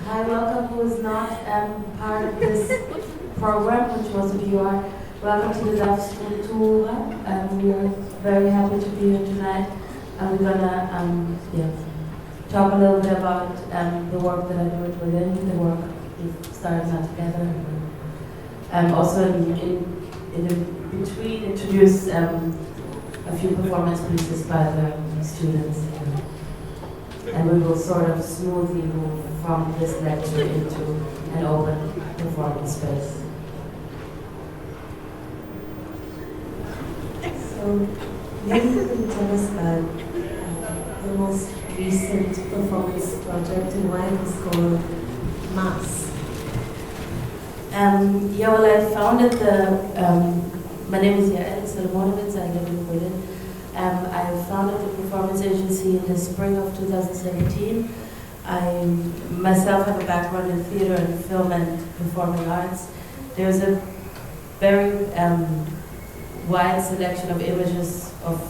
Hi, welcome who is not part of this program, which most of you are. Welcome to the Dafskultur. We are very happy to be here tonight. And we're gonna talk a little bit about the work that I do at Berlin, the work we've started now together. Also in between, introduce a few performance pieces by the students. And we will sort of smoothly move from this lecture into an open performance space. So maybe you can tell us about the most recent performance project and why it was called Mass. I founded my name is Yael Salomonovitz, I live in Berlin. I founded the performance agency in the spring of 2017. I myself have a background in theater and film and performing arts. There's a very wide selection of images of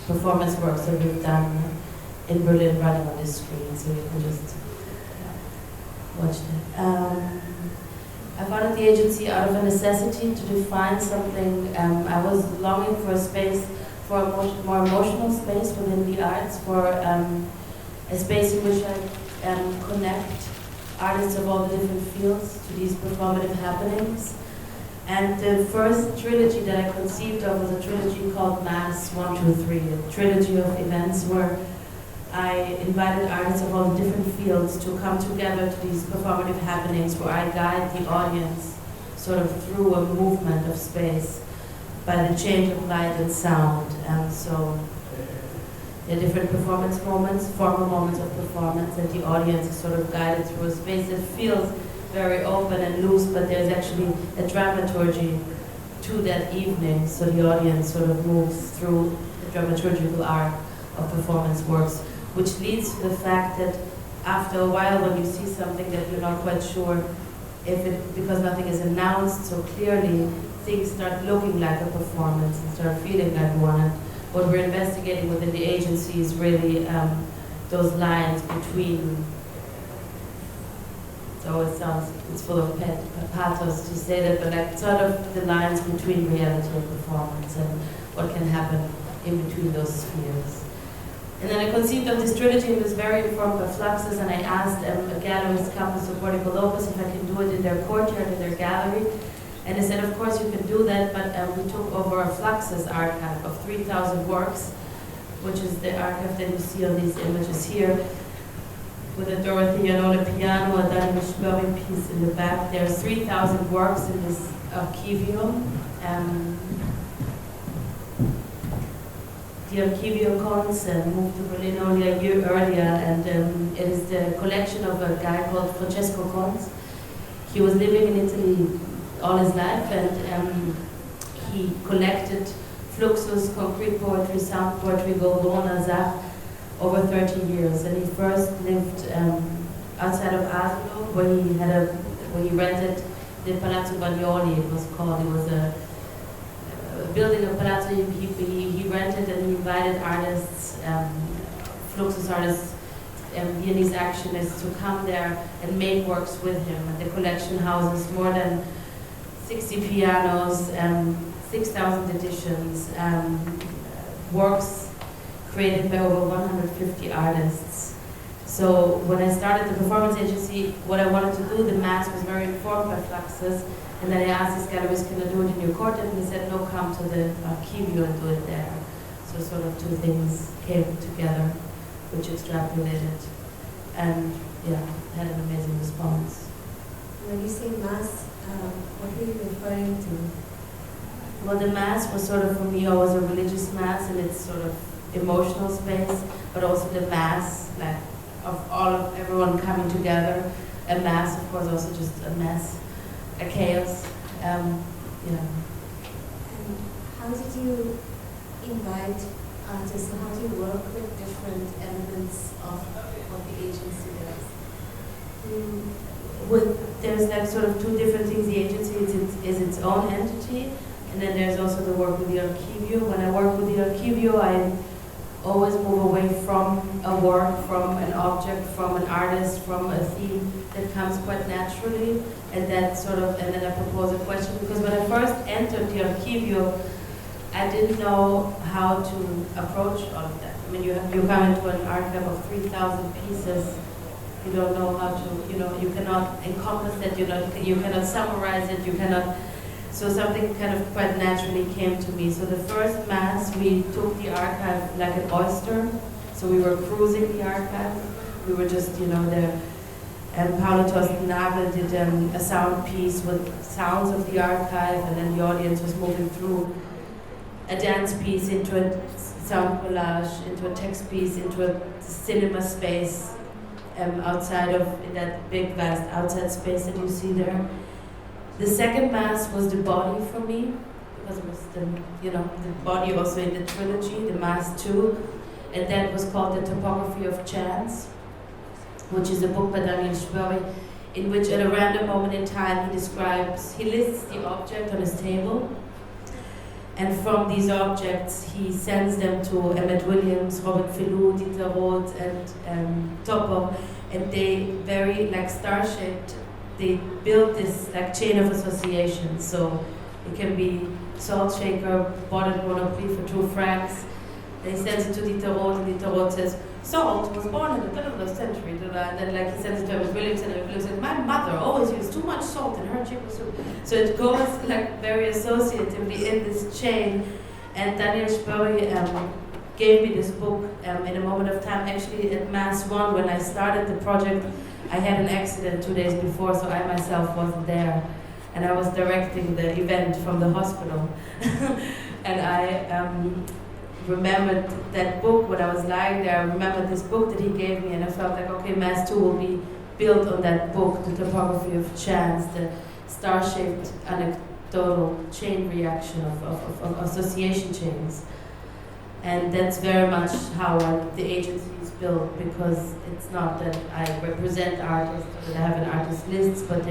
performance works that we've done in Berlin running on this screen, so you can just watch that. I founded the agency out of a necessity to define something. I was longing for a space, for a more emotional space within the arts, for a space in which I connect artists of all the different fields to these performative happenings. And the first trilogy that I conceived of was a trilogy called Mass 1, 2, 3, a trilogy of events where I invited artists of all the different fields to come together to these performative happenings where I guide the audience sort of through a movement of space by the change of light and sound. And so there are different performance moments, formal moments of performance, and the audience is sort of guided through a space that feels very open and loose, but there's actually a dramaturgy to that evening, so the audience sort of moves through the dramaturgical arc of performance works, which leads to the fact that after a while when you see something that you're not quite sure because nothing is announced so clearly, things start looking like a performance and start feeling like one. And what we're investigating within the agency is really those lines between. So it's full of pathos to say that, but like sort of the lines between reality and performance and what can happen in between those spheres. And then I conceived of this trilogy and was very informed by fluxes, and I asked a gallerist, Campus of Puerto Lopez, if I can do it in their courtyard, in their gallery. And they said, of course you can do that, but we took over a Fluxus archive of 3,000 works, which is the archive that you see on these images here, with a Dorothy Yanola piano, a Dynamische piece in the back. There's 3,000 works in this archivium. The Archivio Cons moved to Berlin only a year earlier, and it is the collection of a guy called Francesco Cons. He was living in Italy all his life, and he collected fluxus, concrete poetry, sound poetry, Gobona, Zach, over 30 years. And he first lived outside of Asolo, where he rented the Palazzo Bagnoli, it was called. It was a building of Palazzo he rented, and he invited artists, fluxus artists, Viennese actionists to come there and make works with him. And the collection houses more than 60 pianos, 6,000 editions, works created by over 150 artists. So when I started the performance agency, what I wanted to do, the Mass was very informed by Fluxus, and then I asked this gallerist, can I do it in your courtyard? And he said, no, come to the Archivio and do it there. So sort of two things came together, which extrapolated, and had an amazing response. When you say Mass, what are you referring to? Well, the Mass was sort of, for me, always a religious Mass, and it's sort of emotional space, but also the Mass, like, of everyone coming together. A Mass, of course, also just a mess, a chaos. And how did you invite artists, and how do you work with different elements of the agency There's like sort of two different things. The agency is its own entity, and then there's also the work with the Archivio. When I work with the Archivio, I always move away from a work, from an object, from an artist, from a theme that comes quite naturally, and that sort of, and then I propose a question, because when I first entered the archivio, I didn't know how to approach all of that. I mean, you come into an archive of 3,000 pieces, you don't know how to, you cannot encompass it, you cannot summarize it, you cannot. So something kind of quite naturally came to me. So the first mass, we took the archive like an oyster. So we were cruising the archive. We were just, there. And Paolo Torsten-Nagel did a sound piece with sounds of the archive, and then the audience was moving through a dance piece into a sound collage, into a text piece, into a cinema space outside of in that big, vast outside space that you see there. The second mass was the body for me, because it was the body also in the trilogy, the mass 2, and that was called The Topography of Chance, which is a book by Dynamische, in which at a random moment in time he lists the object on his table, and from these objects he sends them to Emmett Williams, Robert Filou, Dieter Roth, and Topo, and they very like star-shaped. They built this like chain of association. So it can be salt shaker bought at Monoprix for 2 francs. They sends it to Dieter Roth, and Dieter Roth says, salt was born in the middle of the century. And then like he sends it to Emmett Williams, and Emmett Williams says, my mother always used too much salt in her chicken soup. So it goes like very associatively in this chain. And Daniel Spurri gave me this book in a moment of time, actually at Mass 1 when I started the project. I had an accident 2 days before, so I myself wasn't there. And I was directing the event from the hospital. And I remembered that book when I was lying there. I remembered this book that he gave me, and I felt like, okay, Mass 2 will be built on that book, The Topography of Chance, the star-shaped anecdotal chain reaction of association chains. And that's very much how the agency is built, because it's not that I represent artists or that I have an artist list, but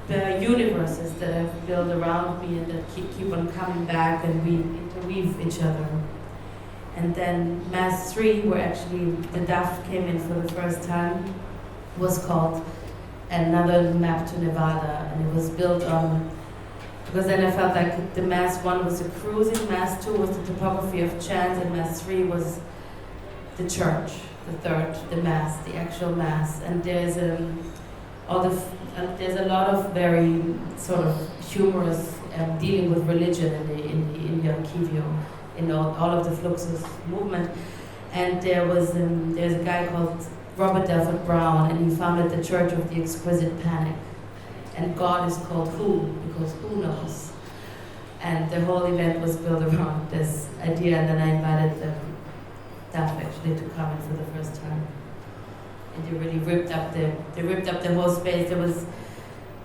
there are universes that I've built around me and that keep on coming back, and we interweave each other. And then Mass 3, where actually the DAF came in for the first time, was called Another Map to Nevada, and it was built on, because then I felt like the Mass 1 was a cruising, Mass 2 was the topography of chance, and Mass 3 was the church, the third, the Mass, the actual Mass. And there's there's a lot of very sort of humorous dealing with religion in the Archivio, in all of the Fluxus movement. And there's a guy called Robert Delford Brown, and he founded the Church of the Exquisite Panic. And God is called Who, because who knows? And the whole event was built around this idea, and then I invited the staff actually to come in for the first time. And they really ripped up the whole space. It was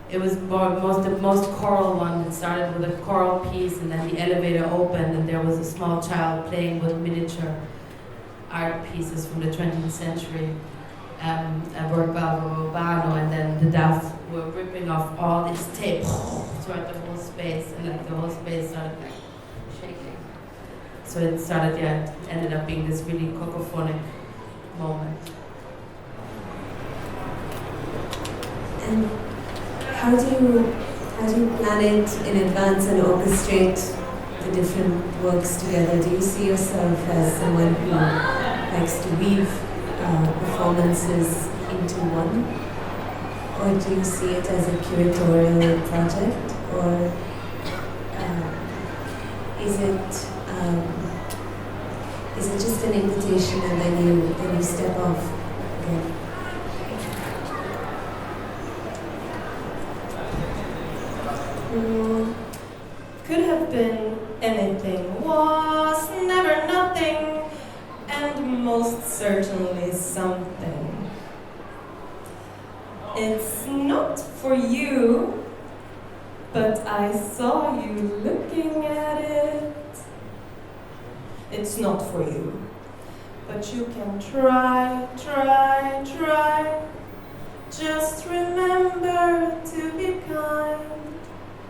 the most choral one. It started with a choral piece, and then the elevator opened, and there was a small child playing with miniature art pieces from the 20th century. Work by Urbano, and then the DAF were ripping off all this tape throughout the whole space, and like the whole space started like shaking. So it started, it ended up being this really cacophonic moment. And how do you plan it in advance and orchestrate the different works together? Do you see yourself as someone who likes to weave performances into one, or do you see it as a curatorial project, or is it just an invitation and then you step off again? Could have been anything, was never nothing, and most certainly something. It's not for you, but I saw you looking at it. It's not for you, but you can try. Just remember to be kind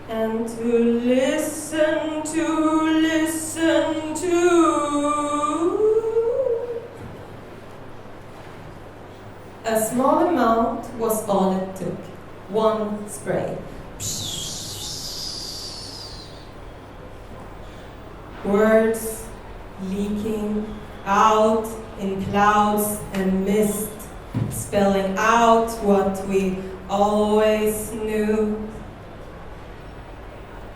and to listen to A small amount was all it took. One spray. Words leaking out in clouds and mist, spelling out what we always knew,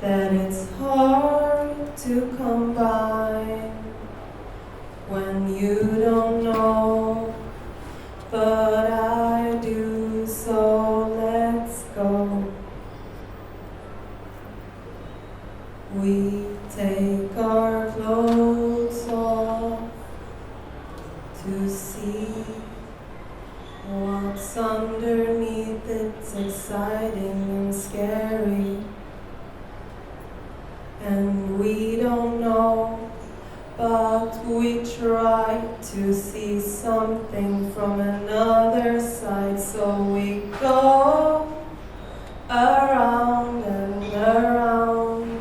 that it's hard to come by when you don't know, but I do, so let's go. We take our clothes off to see what's underneath. It's exciting and scary, and we don't know, but we try to see something from another side, so we go around and around.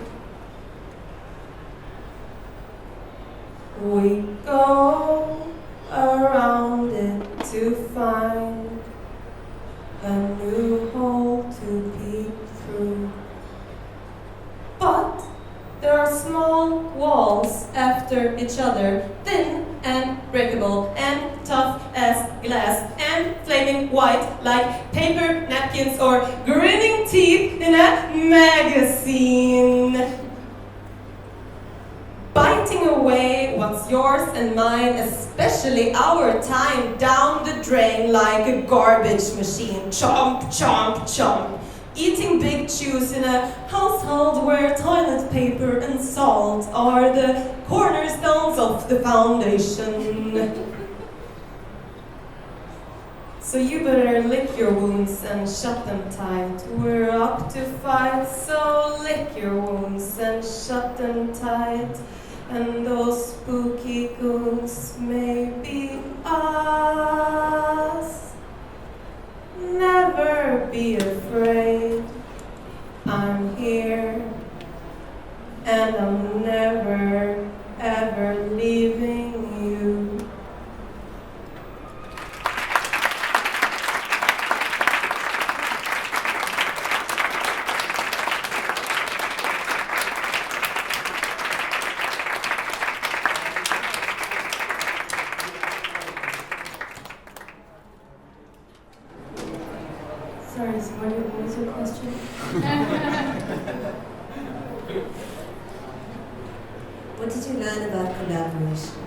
We go around it to find a new hole to peek through. But there are small walls after each other, thin and breakable and tough as glass and flaming white like paper napkins or grinning teeth in a magazine. Biting away what's yours and mine, especially our time, down the drain like a garbage machine. Chomp, chomp, chomp. Eating big chews in a household where toilet paper and salt are the cornerstones of the foundation. So you better lick your wounds and shut them tight. We're up to fight, so lick your wounds and shut them tight. And those spooky goons may be us. Never be afraid. I'm here, and I'm never, ever leaving you. Sorry, what was your question? What did you learn about collaboration?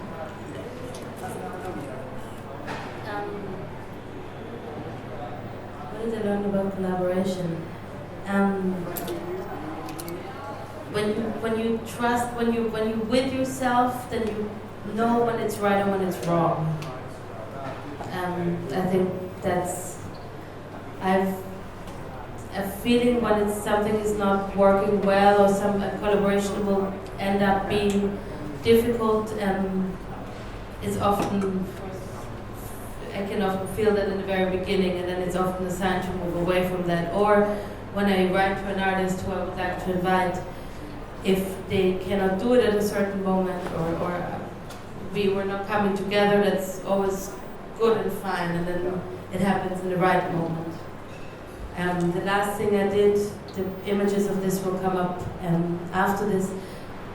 What did I learn about collaboration? When you trust, when you with yourself, then you know when it's right and when it's wrong. I think that's. I've a feeling when it's something is not working well or a collaboration will end up being difficult. It's often, I can often feel that in the very beginning, and then it's often a sign to move away from that. Or when I write to an artist who I would like to invite, if they cannot do it at a certain moment, or we were not coming together, that's always good and fine, and then it happens in the right moment. The last thing I did, the images of this will come up after this.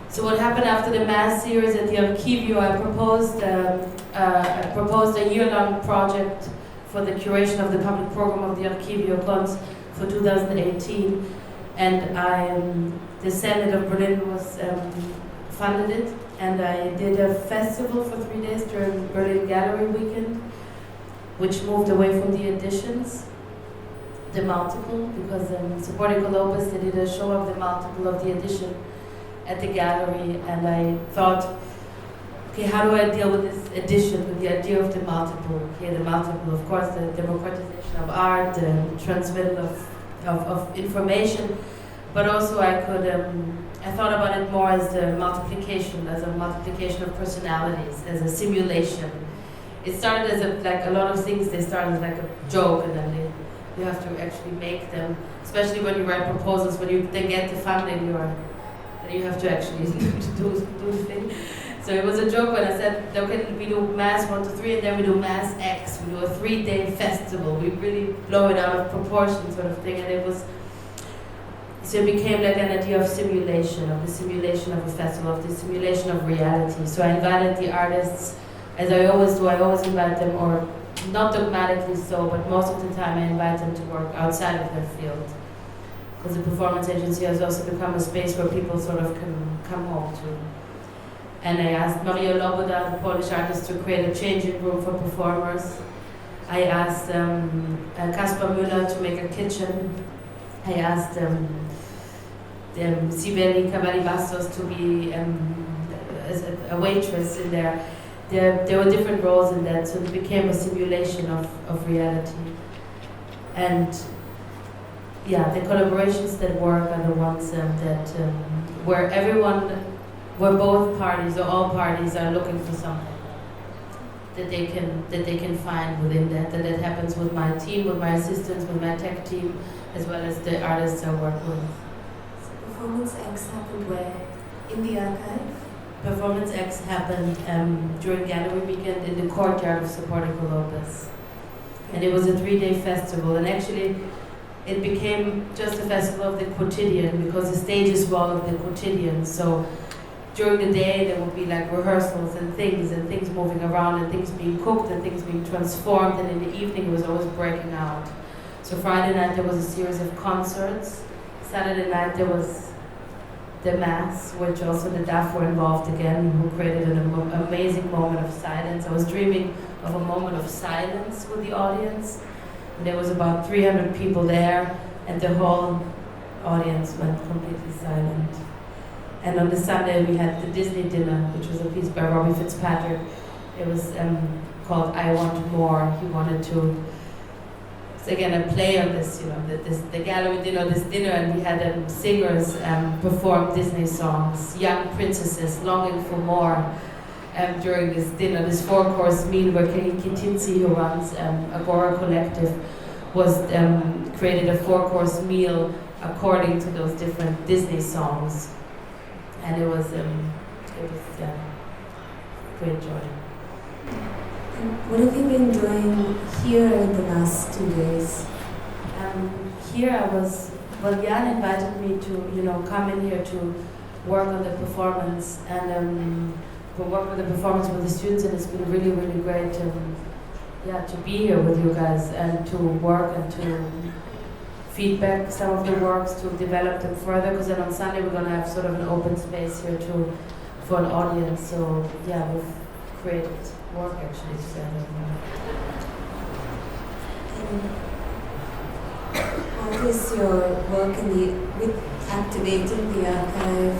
So what happened after the mass series at the Archivio, I proposed a year-long project for the curation of the public program of the Archivio Cons for 2018, and the Senate of Berlin was funded it, and I did a festival for 3 days during Berlin Gallery Weekend, which moved away from the editions. The multiple, because supporting Colopus, they did a show of the multiple of the edition at the gallery, and I thought, okay, how do I deal with this edition, with the idea of the multiple? Okay, the multiple, of course, the democratization of art, the transmittal of information, but also I thought about it more as a multiplication of personalities, as a simulation. It started as a lot of things, they started like a joke, and then you have to actually make them, especially when you write proposals, when you then get the funding, you have to actually do the thing. So it was a joke when I said, okay, we do Mass 1 to 3 and then we do Mass X. We do a 3-day festival. We really blow it out of proportion sort of thing. And it was, so it became like an idea of simulation, of the simulation of a festival, of the simulation of reality. So I invited the artists, as I always do, I always invite them, or not dogmatically so, but most of the time I invite them to work outside of their field. Because the performance agency has also become a space where people sort of can come home to. And I asked Maria Loboda, the Polish artist, to create a changing room for performers. I asked Kaspar Müller to make a kitchen. I asked Sibeli Cavalli-Bastos to be a waitress in there. There were different roles in that, so it became a simulation of reality. And yeah, the collaborations that work are the ones where where both parties or all parties are looking for something that they can find within that. And that happens with my team, with my assistants, with my tech team, as well as the artists I work with. So Performance X happened where? In the archive? Performance X happened during gallery weekend in the courtyard of Soportico Lopez. And it was a 3-day festival, and actually it became just a festival of the quotidian because the stages were all of the quotidian. So during the day there would be like rehearsals and things moving around and things being cooked and things being transformed, and in the evening it was always breaking out. So Friday night there was a series of concerts. Saturday night there was the Mass, which also the DAF were involved again, who created an amazing moment of silence. I was dreaming of a moment of silence with the audience. And there was about 300 people there, and the whole audience went completely silent. And on the Sunday we had the Disney dinner, which was a piece by Robbie Fitzpatrick. It was called I Want More. He wanted to, it's again a play on this, the gallery dinner, this dinner, and we had singers perform Disney songs, young princesses longing for more during this dinner, this 4-course meal where Kenny Kitinsi, who runs Agora Collective, was created a 4-course meal according to those different Disney songs. And it was great joy. And what have you been doing here in the last 2 days? Here I was, Jan invited me to, come in here to work on the performance and to work with the performance with the students, and it's been really, really great to be here with you guys and to work and to feedback some of the works, to develop them further, because then on Sunday we're going to have sort of an open space here for an audience. So yeah, we've created work actually together. And how is your work with activating the archive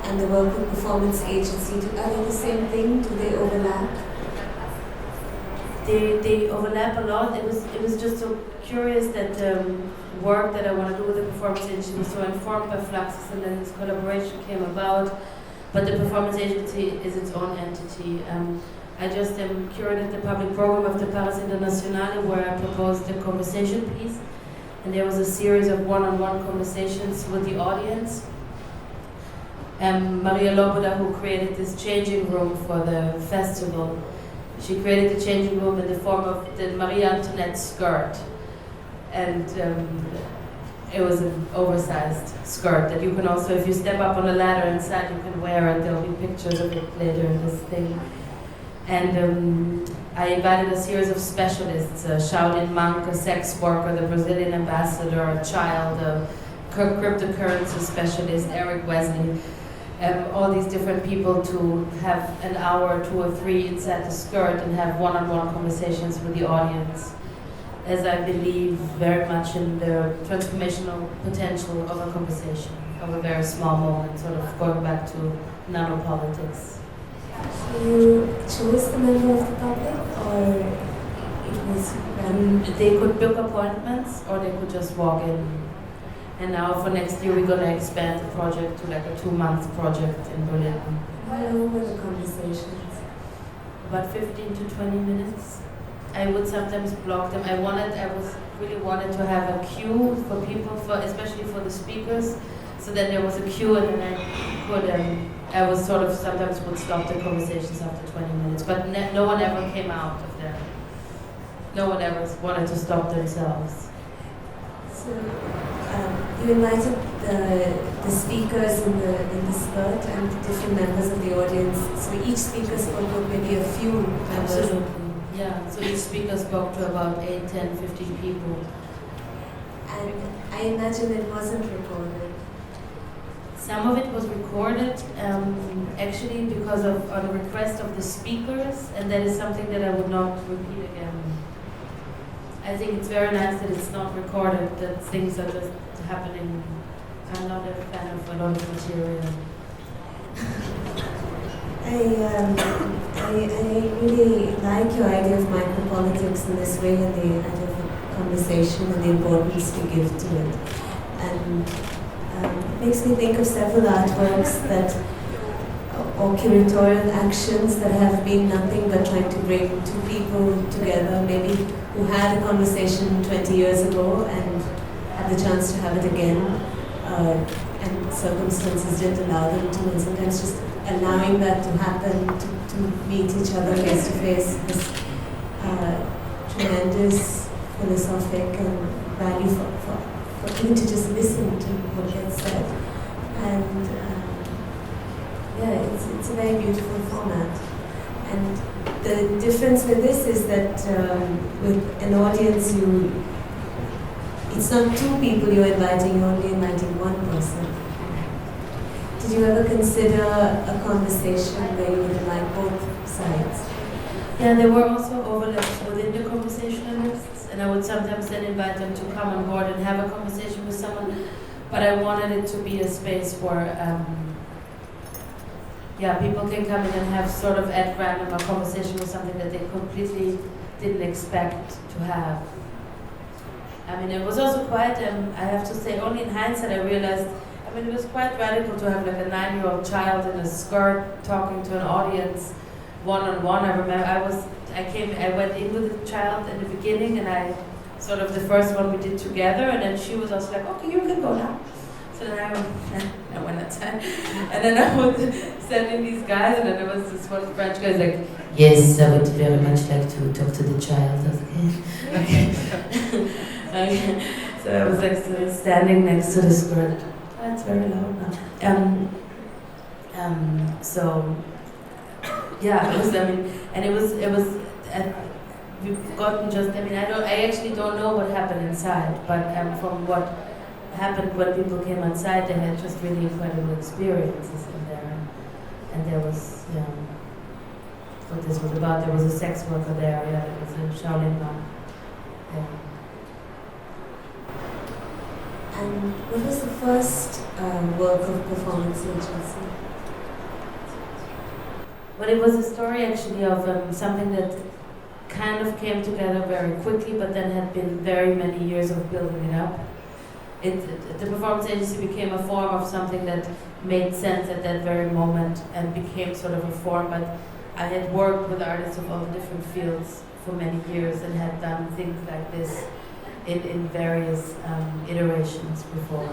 and the work with performance agency? Are they the same thing? Do they overlap? They overlap a lot. It was just so curious that work that I want to do with the performance agency was so informed by Fluxus, and then this collaboration came about. But the performance agency is its own entity. I just curated the public program of the Paris Internationale, where I proposed the conversation piece, and there was a series of one-on-one conversations with the audience. Maria Loboda, who created this changing room for the festival, she created the changing room in the form of the Marie Antoinette skirt. And it was an oversized skirt that you can also, if you step up on a ladder inside, you can wear it. There'll be pictures of it later in this thing. And I invited a series of specialists, Shaolin monk, a sex worker, the Brazilian ambassador, a child, a cryptocurrency specialist, Eric Wesley, all these different people to have an hour, 2 or 3 inside the skirt and have one-on-one conversations with the audience, as I believe very much in the transformational potential of a conversation, of a very small moment, sort of going back to nanopolitics. So you chose the member of the public, or it was They could book appointments, or they could just walk in. And now for next year we're going to expand the project to like a 2-month project in Berlin. How long were the conversations? About 15 to 20 minutes. I would sometimes block them. I really wanted to have a queue for people, especially for the speakers, so that there was a queue and then I could I was sort of sometimes would stop the conversations after 20 minutes, but no one ever came out of there. No one ever wanted to stop themselves. So you invited the speakers in the skirt and different members of the audience. So each speaker spoke with maybe a few members. Absolutely, yeah. So each speaker spoke to about 8, 10, 15 people. And I imagine it wasn't recorded. Some of it was recorded, actually because of on request of the speakers, and that is something that I would not repeat again. I think it's very nice that it's not recorded, that things are just happening. I'm not a fan of a lot of material. I really like your idea of micropolitics in this way, and the idea of conversation and the importance we give to it. And it makes me think of several artworks or curatorial actions that have been nothing but trying to bring two people together, maybe who had a conversation 20 years ago and had the chance to have it again, and circumstances didn't allow them to, and sometimes just allowing that to happen, to meet each other face to face, this tremendous philosophic and value for even to just listen to what gets said. And it's a very beautiful format. And the difference with this is that with an audience, it's not two people you're inviting, you're only inviting one person. Did you ever consider a conversation where you would invite both sides? Yeah, there were also overlaps within the conversationalists, and I would sometimes then invite them to come on board and have a conversation with someone, but I wanted it to be a space where people can come in and have sort of at random a conversation with something that they completely didn't expect to have. I mean, it was also quite, I have to say, only in hindsight I realized, it was quite radical to have like a 9-year-old child in a skirt talking to an audience one-on-one. I remember I went in with the child in the beginning, and I sort of the first one we did together, and then she was also like, okay, you can go now. So then I went outside, and then I would send in these guys, and then there was this one French guy like, yes, I would very much like to talk to the child. I was like, okay. So I was like standing next to the skirt. Oh, it's very loud now. So yeah, it was. And it was. We've gotten just. I actually don't know what happened inside, but from what happened when people came outside, they had just really incredible experiences in there, and there was. What this was about. There was a sex worker there. Yeah, there was a Shaolin monk. Yeah. And what was the first work of performance agency? Well, it was a story actually of something that kind of came together very quickly, but then had been very many years of building it up. The performance agency became a form of something that made sense at that very moment and became sort of a form, but I had worked with artists of all different fields for many years and had done things like this in various iterations before.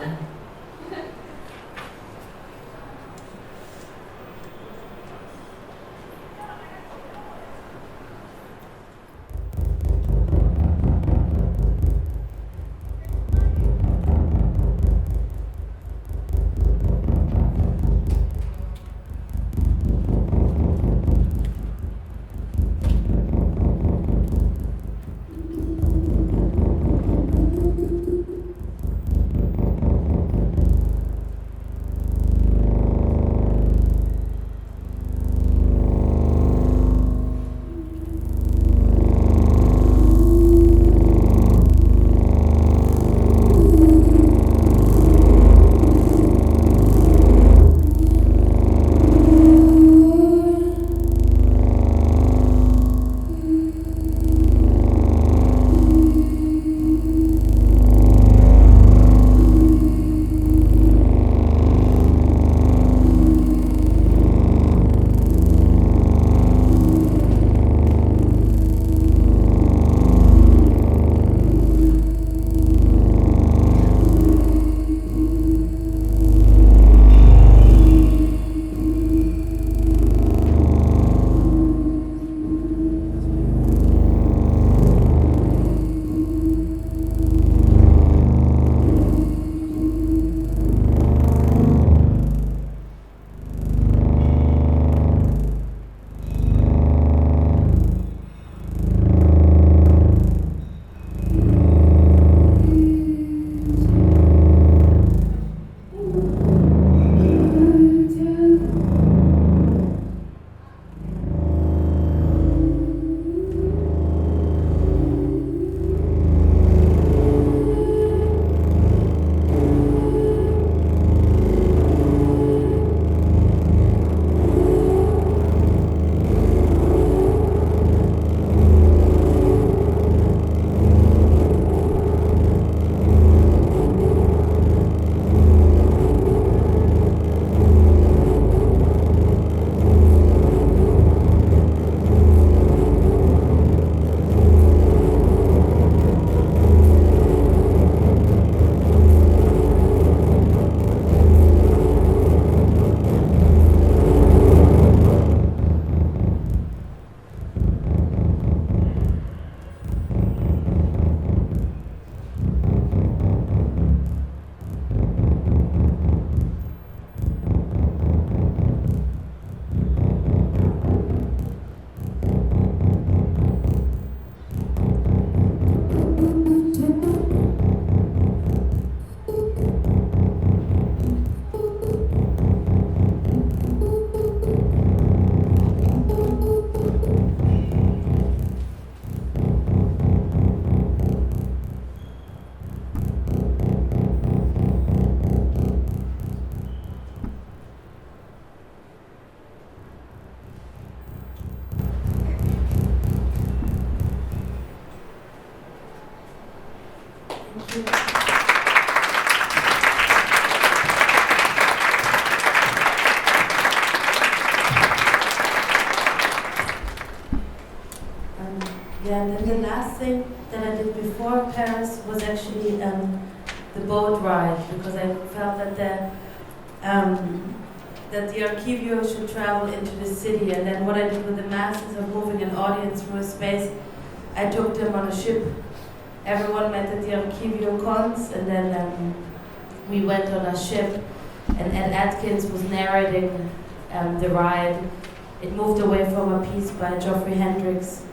Thank you. Yeah, and then the last thing that I did before Paris was actually the boat ride, because I felt that the Archivio should travel into the city, and then what I did with the masses of moving an audience through a space, I took them on a ship. Everyone met at the Archivio cons, and then we went on a ship, and Ed Atkins was narrating the ride. It moved away from a piece by Geoffrey Hendricks,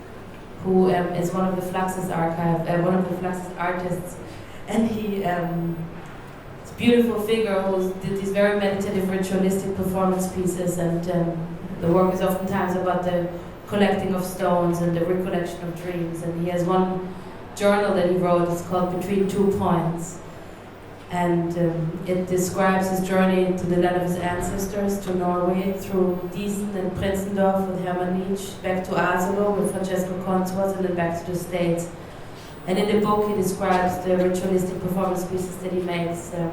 who is one of the Fluxus artists, and he is a beautiful figure who did these very meditative, ritualistic performance pieces, and the work is oftentimes about the collecting of stones and the recollection of dreams. And he has one journal that he wrote. It's called Between 2 Points, and it describes his journey to the land of his ancestors, to Norway, through Diesen and Prinzendorf with Hermann Nietzsche, back to Asolo where Francesco Conz was, and then back to the States. And in the book he describes the ritualistic performance pieces that he makes, the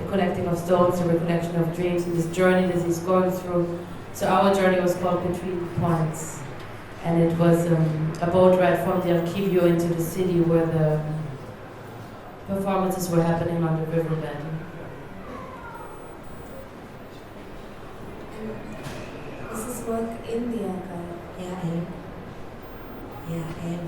collecting of stones, the recollection of dreams, and this journey that he's going through. So our journey was called Between Points, and it was a boat ride from the Archivio into the city where the performances were happening on the riverbed. Is this work in the archive? Yeah, yeah.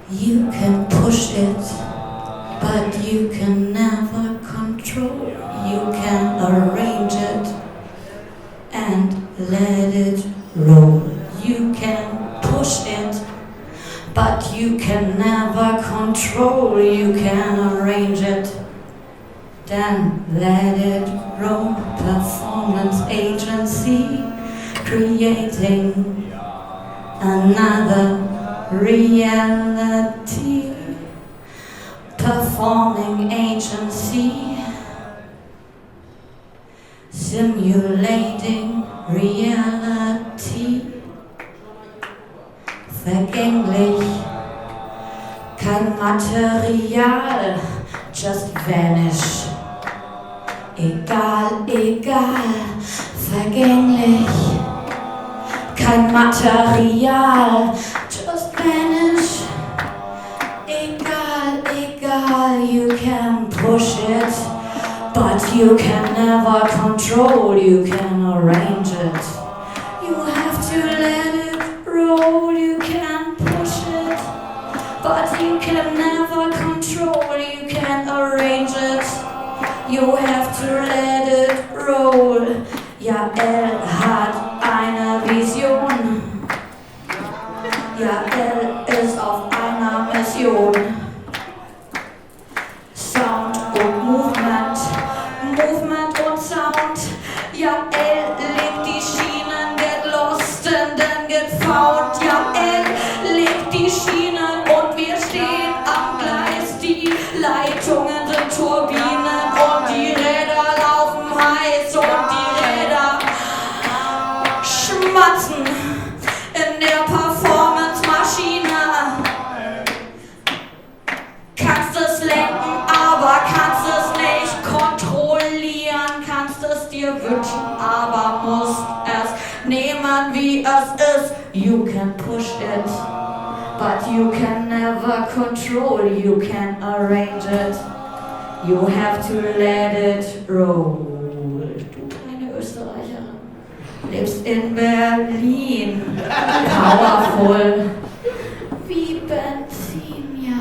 You can push it, but you can never control. You can arrange it and let it roll. You can push it, but you can never control. You can arrange it, then let it roll. Performance agency, creating another reality. Performing agency, simulating reality. Vergänglich, kein Material, just vanish. Egal, vergänglich, kein Material, just vanish. Egal, you can push it, but you can never control. You can arrange it, you have to let it roll. You can push it, but you can never control. You can arrange it, you have to let it roll. Ja, hat eine Vision. Ja, ist auf einer Mission. Sound und Movement und Sound. Ja, legt die Schienen, get lost and then get found. Ja, legt die Schienen und wir stehen am Gleis. Die Leitungen sind Turbinen und die Räder laufen heiß und die Räder schmatzen in der Performance-Maschine. Kannst es lenken, aber kannst es nicht kontrollieren. Kannst es dir wünschen, aber musst es nehmen, wie es ist. You can push it, but you can never control. You can arrange it, you have to let it roll. Du kleine Österreicherin, lebst in Berlin, powerful wie Benzin, ja,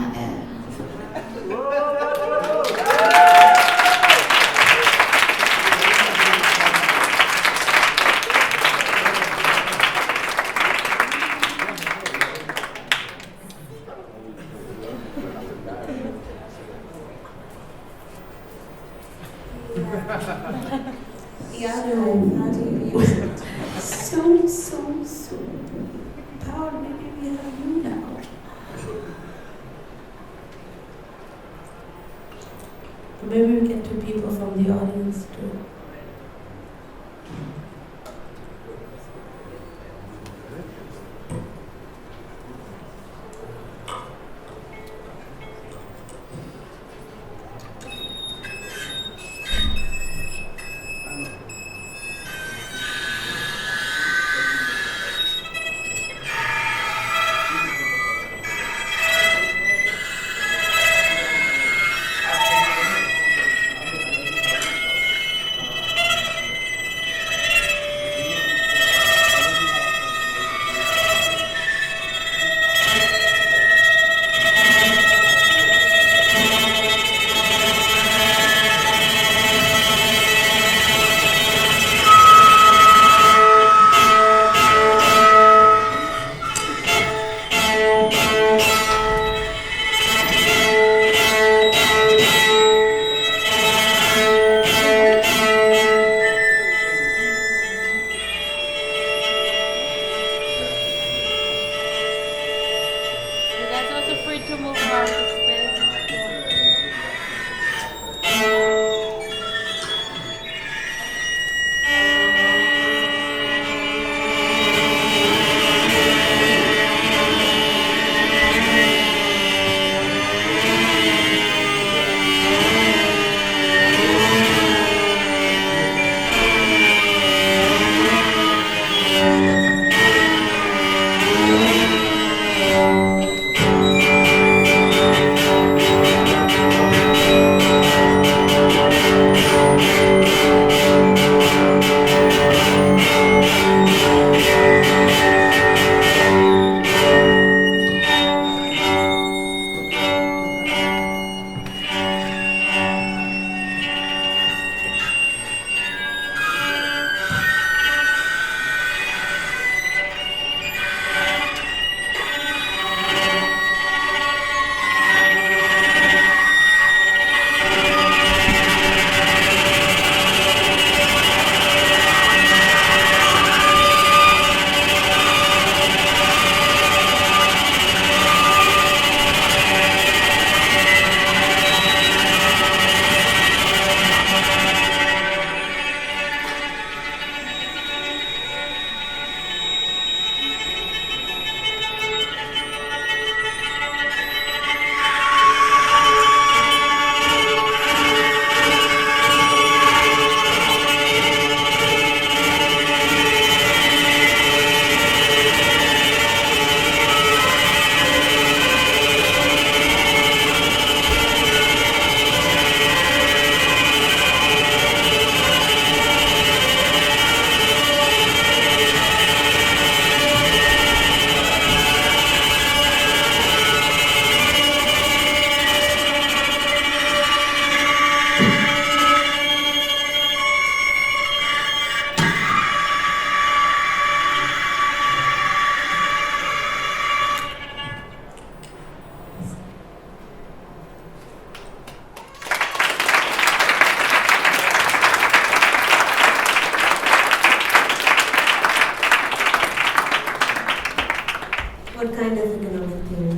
What kind of economic theory?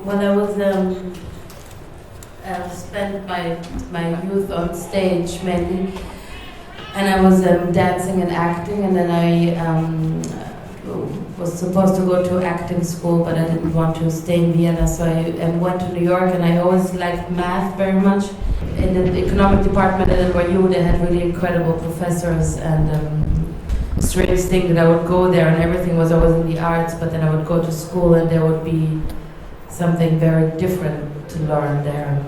Well, I was spent my youth on stage mainly, and I was dancing and acting, and then I was supposed to go to acting school, but I didn't want to stay in Vienna, so I went to New York, and I always liked math very much. In the economic department at NYU, they had really incredible professors, and strange thing that I would go there and everything was always in the arts, but then I would go to school and there would be something very different to learn there.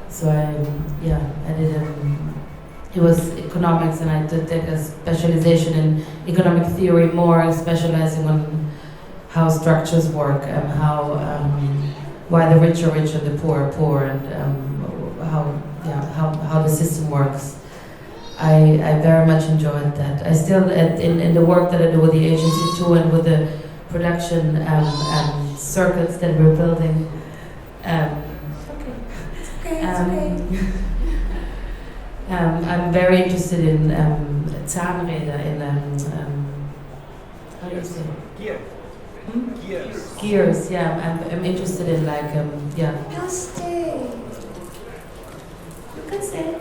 So I did it was economics, and I did take a specialization in economic theory, more specializing on how structures work and how why the rich are rich and the poor are poor, and how the system works. I very much enjoyed that. I still, in the work that I do with the agency too, and with the production circuits that we're building. I'm very interested in Zahnräder, in how do you say? Gears. Yeah, I'm interested in No, stay. You can stay.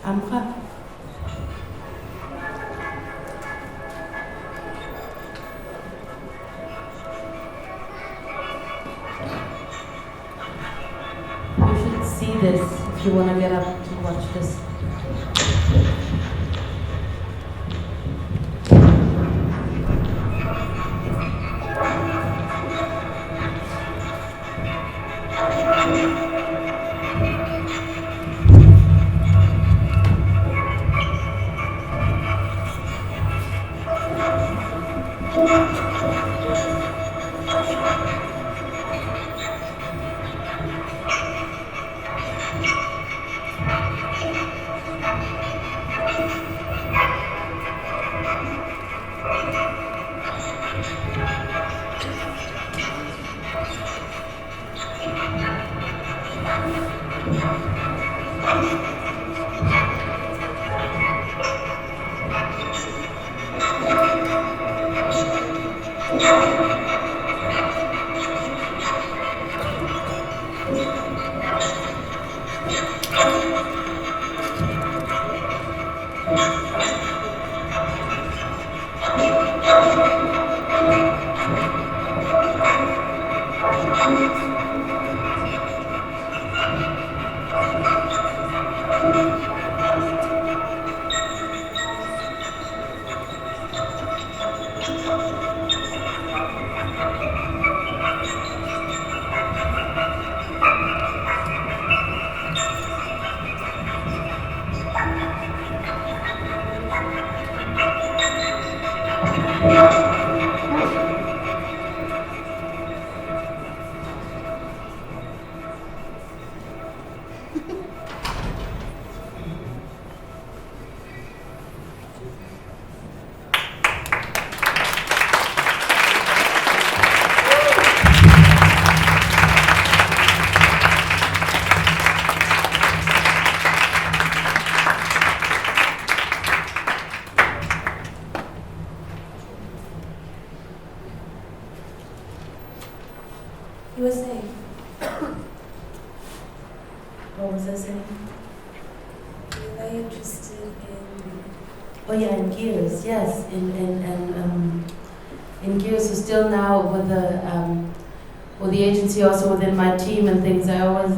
Amra. You should see this if you want to get up to watch this. You were saying? What was I saying? You're very interested in... Oh yeah, in gears, yes. In gears, so still now with the agency, also within my team and things, I always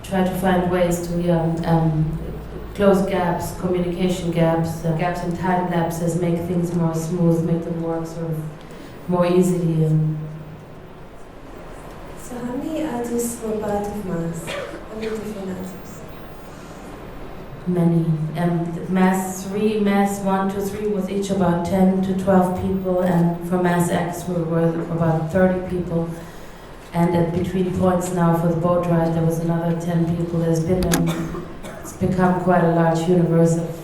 try to find ways to close gaps, communication gaps, gaps in time lapses, make things more smooth, make them work sort of more easily. So how many artists were part of Mass? How many different artists? Many. Mass 3, Mass 1, 2, 3 was each about 10 to 12 people, and for Mass X we were about 30 people. And at between points now for the boat ride there was another 10 people. There's been it's become quite a large universe of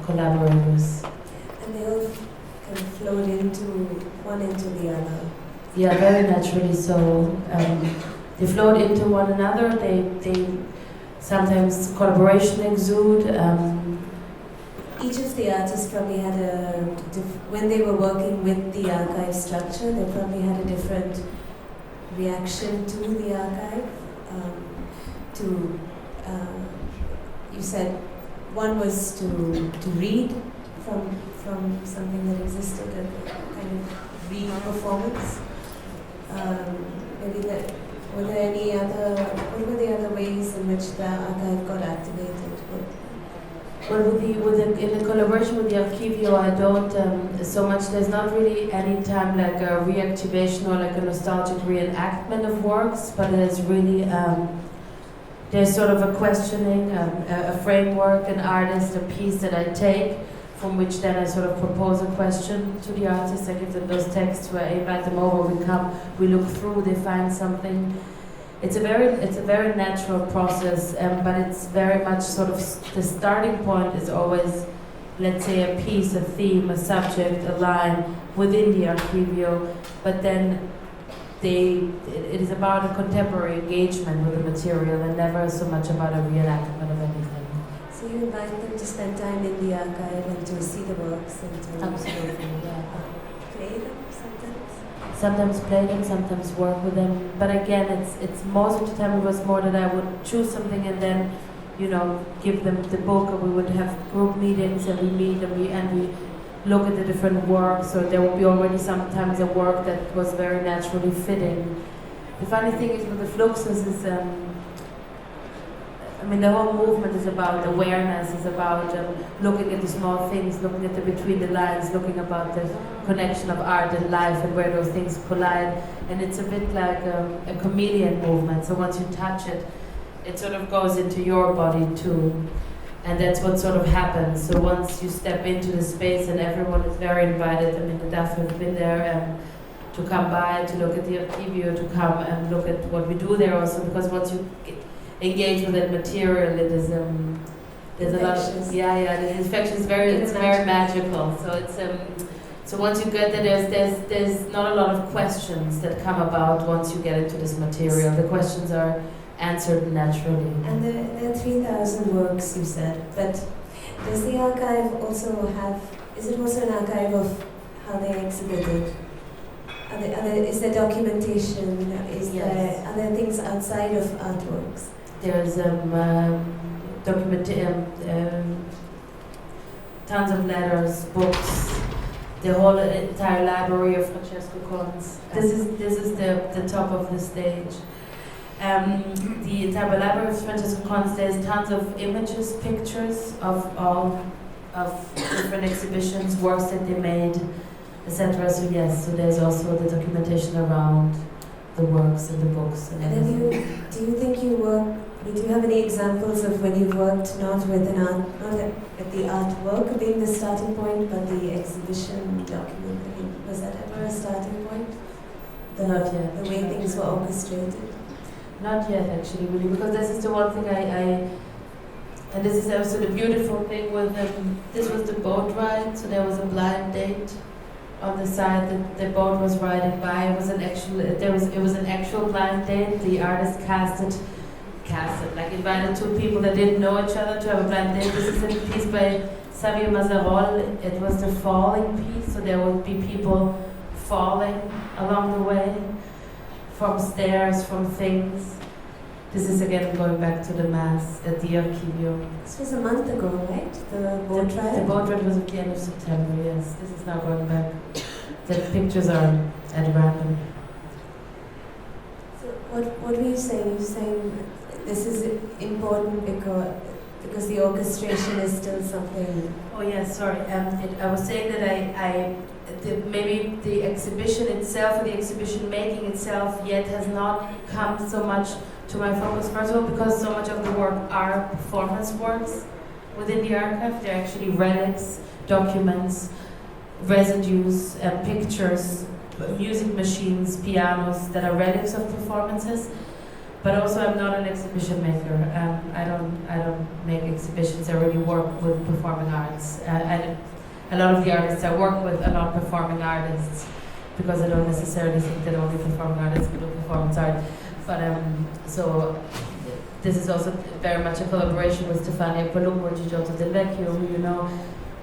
collaborators. And they all kind of flowed into one into the other. Yeah, very naturally so. They flowed into one another. They sometimes collaboration exude. each of the artists probably had when they were working with the archive structure, they probably had a different reaction to the archive. You said one was to read from something that existed, a kind of read performance. What were the other ways in which the archive got activated? Well, in the collaboration with the Archivio, I don't so much. There's not really any time like a reactivation or like a nostalgic reenactment of works, but there's really there's sort of a questioning, a framework, an artist, a piece that I take, from which then I sort of propose a question to the artist. I give them those texts where I invite them over. We come, we look through, they find something. It's a very natural process, but it's very much sort of the starting point is always, let's say, a piece, a theme, a subject, a line within the Archivio, but then it is about a contemporary engagement with the material and never so much about a reenactment of anything. So you invite them to spend time in the archive and to see the works and to Absolutely, yeah. Play them sometimes? Sometimes play them, sometimes work with them. But again, it's most of the time it was more that I would choose something and then, give them the book, or we would have group meetings and we meet and we look at the different works, or there would be already sometimes a work that was very naturally fitting. The funny thing is with the Fluxus is, the whole movement is about awareness, is about looking at the small things, looking at the between the lines, looking about the connection of art and life and where those things collide. And it's a bit like a chameleon movement. So once you touch it, it sort of goes into your body too. And that's what sort of happens. So once you step into the space, and everyone is very invited, the DAF have been there to come by, to look at the Archivio, to come and look at what we do there also, because once you engage with that material, it is there's a lot of the infection is very magical. So it's so once you get there, there's not a lot of questions that come about once you get into this material. The questions are answered naturally. And there are 3,000 works, you said, but does the archive also is it also an archive of how they're exhibited? Is there documentation? Are there things outside of artworks? There's tons of letters, books, the whole entire library of Francesco Con's. This is the top of the stage. The entire library of Francesco Con's, there's tons of images, pictures of different exhibitions, works that they made, etc. So yes, so there's also the documentation around the works and the books. And do you have any examples of when you've worked not at the artwork being the starting point, but the exhibition document? Was that ever a starting point? Not yet. The way things were orchestrated? Not yet, actually, really, because this is the one thing and this is also the beautiful thing with this was the boat ride, so there was a blind date on the side that the boat was riding by. It was an actual blind date. The artist invited two people that didn't know each other to have a blind date. This is a piece by Xavier Mazarol. It was the falling piece, so there would be people falling along the way, from stairs, from things. This is again going back to the Mass at the Archivio. This was a month ago, right? The boat ride? The boat ride was at the end of September, yes. This is now going back. The pictures are at random. So what were you saying? You were saying this is important because the orchestration is still something... Oh yes, sorry. I was saying that maybe the exhibition itself, or the exhibition making itself, yet has not come so much to my focus. First of all, because so much of the work are performance works within the archive. They're actually relics, documents, residues, pictures, music machines, pianos that are relics of performances. But also, I'm not an exhibition maker. I don't make exhibitions. I really work with performing arts. And a lot of the artists I work with are not performing artists, because I don't necessarily think that only performing artists can do performance art. But so this is also very much a collaboration with Stefania Palumbo and Gigiotto Del Vecchio, who you know,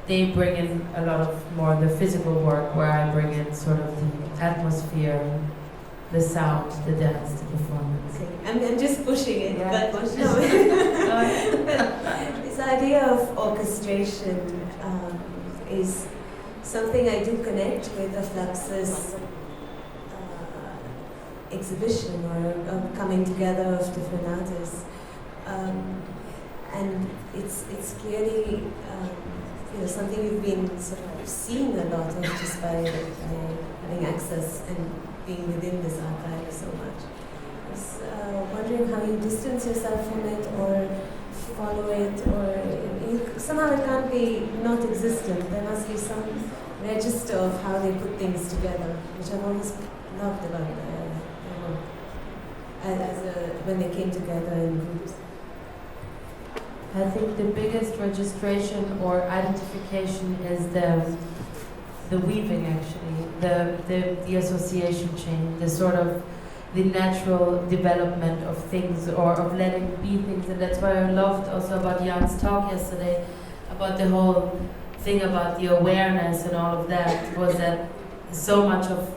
they bring in a lot of more the physical work, where I bring in sort of the atmosphere, the sound, the dance, the performance. Okay. I'm just pushing it, Yeah. but no. This idea of orchestration is something I do connect with the Fluxus exhibition or coming together of different artists, and it's clearly something you've been sort of seeing a lot of just by having access and being within this archive so much. I was wondering how you distance yourself from it or follow it, or somehow it can't be not existent. There must be some register of how they put things together, which I've always loved about their work, when they came together in groups. I think the biggest registration or identification is the weaving, actually, the association chain, the sort of the natural development of things or of letting be things. And that's why I loved also about Jan's talk yesterday about the whole thing about the awareness and all of that, was that so much of,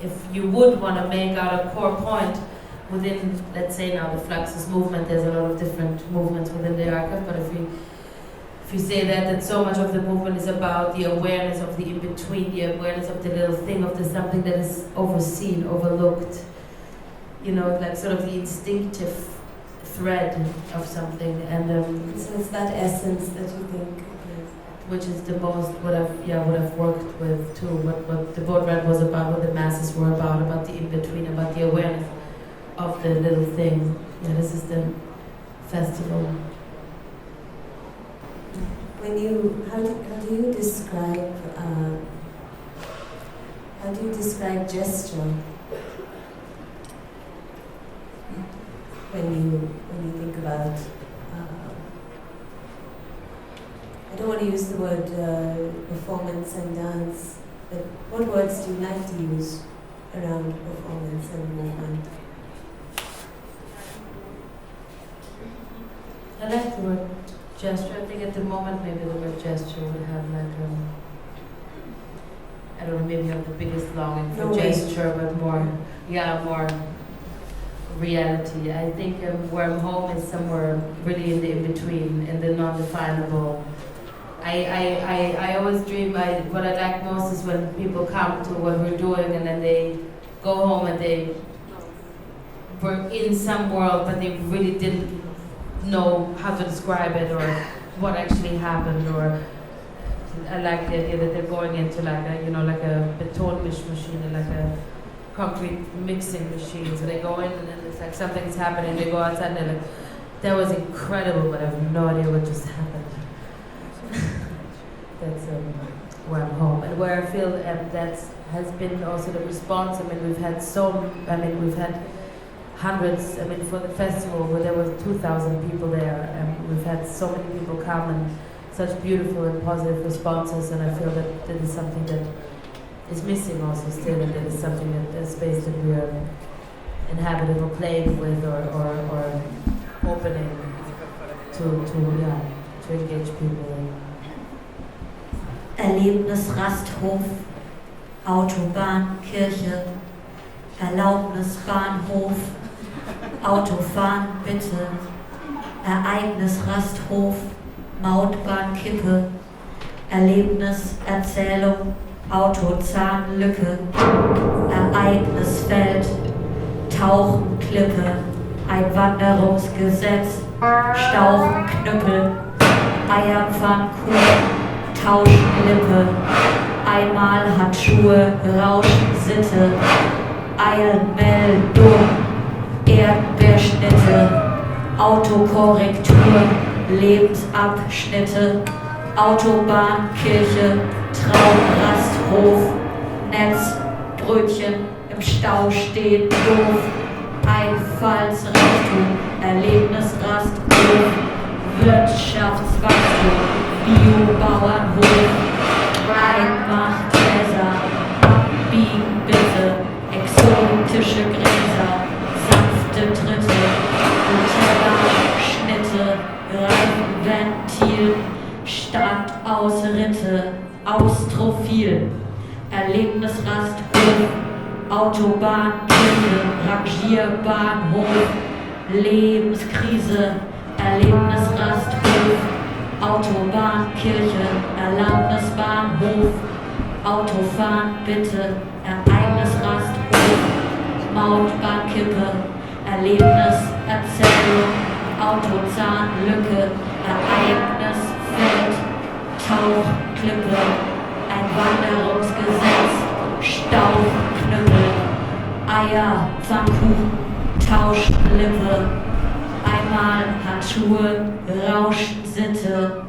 if you would want to make out a core point within, let's say now the Fluxus movement, there's a lot of different movements within the archive, but if you say that so much of the movement is about the awareness of the in-between, the awareness of the little thing, of the something that is overseen, overlooked, like sort of the instinctive thread of something, and so it's that essence that you think, which is the most what I've worked with too, what the boat ride was about, what the masses were about the in-between, about the awareness of the little thing. Yeah, this is the festival. how do you describe gesture when you think about I don't want to use the word performance and dance, but what words do you like to use around performance and movement? I like the word gesture. I think at the moment maybe the word gesture would have like I don't know, maybe have the biggest longing for gesture, but more reality. I think where I'm home is somewhere really in the in-between, in the non-definable. I always dream, what I like most is when people come to what we're doing and then they go home and they were in some world, but they really didn't know how to describe it or what actually happened, or I like the idea that they're going into like a beton machine and like a concrete mixing machine. So they go in and then it's like something's happening, they go outside and they're like, that was incredible, but I have no idea what just happened. That's where I'm home, and where I feel that has been also the response. We've had hundreds, for the festival where there was 2,000 people there, and we've had so many people come and such beautiful and positive responses, and I feel that is something that is missing also still, and that is something that a space that we are inhabiting or playing with or opening to engage people in. Erlebnis Rasthof, Autobahn, Kirche, Erlaubnis Bahnhof, Autofahren bitte, Ereignis Rasthof, Mautbahn Kippe, Erlebnis Erzählung, Autozahnlücke, Ereignisfeld, Tauchen Klippe, Einwanderungsgesetz, Stauchen Knüppel, Eierpfannkuchen, Tauschenlippe, einmal Handschuhe, Rauschen Sitte, Eilmeldung, Erdbeerschnitte, Autokorrektur, Lebensabschnitte, Autobahn, Kirche, Traumrasthof, Netzbrötchen, im Stau stehen doof, Einfallsrichtung, Erlebnisrasthof, Wirtschaftswachstum, Biobauernhof, Einmachgläser, abbiegen bitte, exotische Gräser, sanfte Tritte, Tellerschnitte, Reifenventil, Startausritte, Austrophil, Erlebnisrasthof, Autobahn, Kirche, Rangierbahnhof, Lebenskrise, Erlebnisrasthof, Autobahn, Kirche, Erlaubnisbahnhof, Autofahren, bitte, Ereignisrasthof, Mautbahnkippe, Erlebniserzählung, Autozahnlücke, Ereignisfeld, Tauchklippe, ein Wanderungsgesetz, Staubknüppel, Eier, Pfannkuchen, Tauschlippe, einmal Handschuhe, Rauschsitte.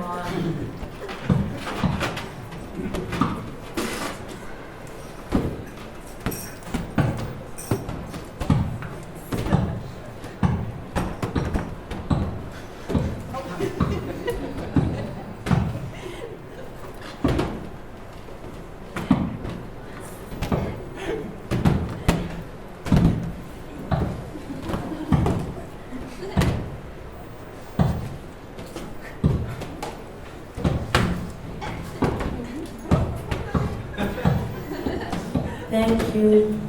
on. Thank you.